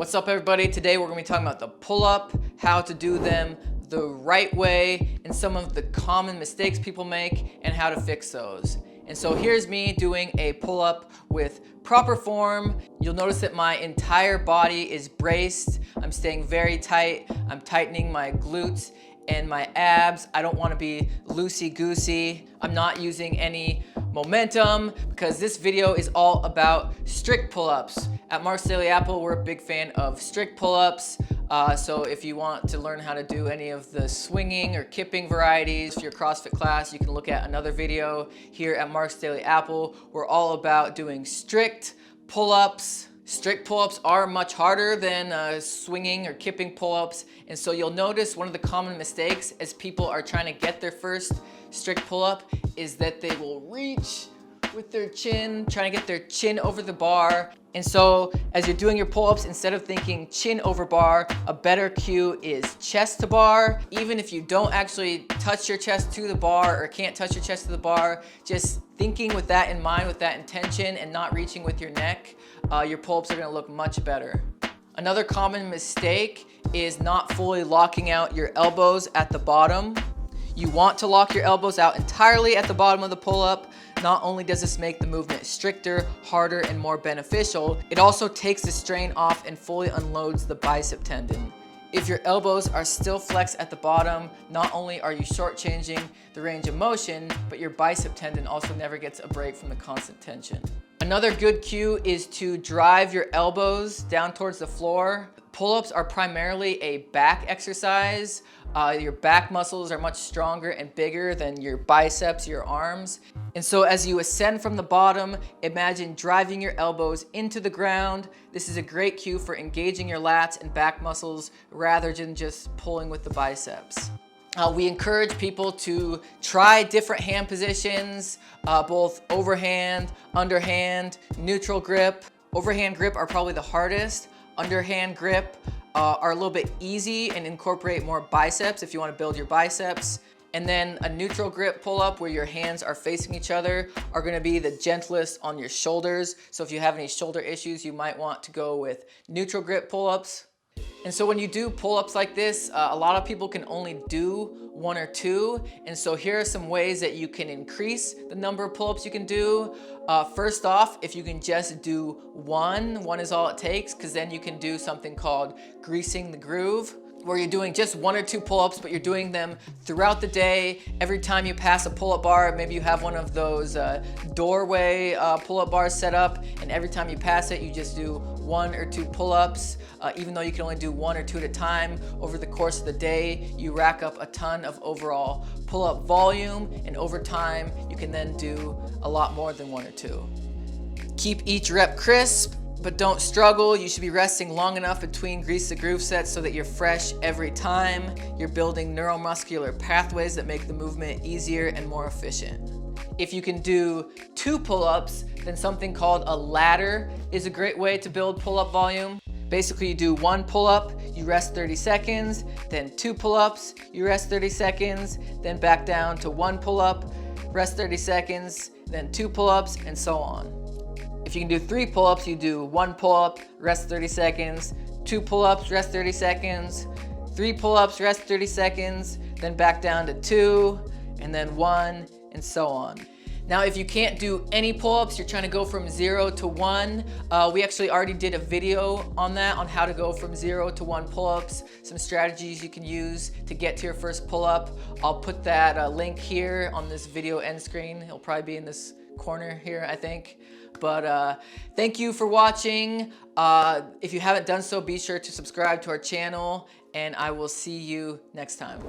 What's up, everybody? Today we're going to be talking about the pull-up, how to do them the right way, and some of the common mistakes people make and how to fix those. And so here's me doing a pull-up with proper form. You'll notice that my entire body is braced. I'm staying very tight. I'm tightening my glutes and my abs. I don't want to be loosey-goosey. I'm not using any momentum because this video is all about strict pull-ups. At Mark's Daily Apple, we're a big fan of strict pull-ups. So if you want to learn how to do any of the swinging or kipping varieties for your CrossFit class, you can look at another video here at Mark's Daily Apple. We're all about doing strict pull-ups. Strict pull-ups are much harder than swinging or kipping pull-ups. And so you'll notice one of the common mistakes as people are trying to get their first strict pull-up is that they will reach with their chin, trying to get their chin over the bar. And so as you're doing your pull-ups, instead of thinking chin over bar, a better cue is chest to bar. Even if you don't actually touch your chest to the bar or can't touch your chest to the bar, just thinking with that in mind, with that intention and not reaching with your neck, your pull-ups are gonna look much better. Another common mistake is not fully locking out your elbows at the bottom. You want to lock your elbows out entirely at the bottom of the pull-up. Not only does this make the movement stricter, harder, and more beneficial, it also takes the strain off and fully unloads the bicep tendon. If your elbows are still flexed at the bottom, not only are you shortchanging the range of motion, but your bicep tendon also never gets a break from the constant tension. Another good cue is to drive your elbows down towards the floor. Pull-ups are primarily a back exercise. Your back muscles are much stronger and bigger than your biceps, your arms. And so as you ascend from the bottom, imagine driving your elbows into the ground. This is a great cue for engaging your lats and back muscles rather than just pulling with the biceps. We encourage people to try different hand positions, both overhand, underhand, neutral grip. Overhand grip are probably the hardest. Underhand grip are a little bit easy and incorporate more biceps if you want to build your biceps. And then a neutral grip pull-up where your hands are facing each other are going to be the gentlest on your shoulders. So if you have any shoulder issues, you might want to go with neutral grip pull-ups. And so when you do pull-ups like this, a lot of people can only do one or two. And so here are some ways that you can increase the number of pull-ups you can do. First off, if you can just do one is all it takes, because then you can do something called greasing the groove, where you're doing just one or two pull-ups, but you're doing them throughout the day. Every time you pass a pull-up bar, maybe you have one of those doorway pull-up bars set up, and every time you pass it, you just do one or two pull-ups. Even though you can only do one or two at a time, over the course of the day, you rack up a ton of overall pull-up volume, and over time, you can then do a lot more than one or two. Keep each rep crisp, but don't struggle. You should be resting long enough between grease the groove sets so that you're fresh every time. You're building neuromuscular pathways that make the movement easier and more efficient. If you can do two pull-ups, then something called a ladder is a great way to build pull-up volume. Basically, you do one pull-up, you rest 30 seconds, then two pull-ups, you rest 30 seconds, then back down to one pull-up, rest 30 seconds, then two pull-ups, and so on. If you can do three pull-ups, you do one pull-up, rest 30 seconds, two pull-ups, rest 30 seconds, three pull-ups, rest 30 seconds, then back down to two, and then one, and so on. Now, if you can't do any pull-ups, you're trying to go from 0 to 1, we actually already did a video on that, on how to go from 0 to 1 pull-ups, some strategies you can use to get to your first pull-up. I'll put that link here on this video end screen. It'll probably be in this corner here, I think. But thank you for watching. If you haven't done so, be sure to subscribe to our channel, and I will see you next time.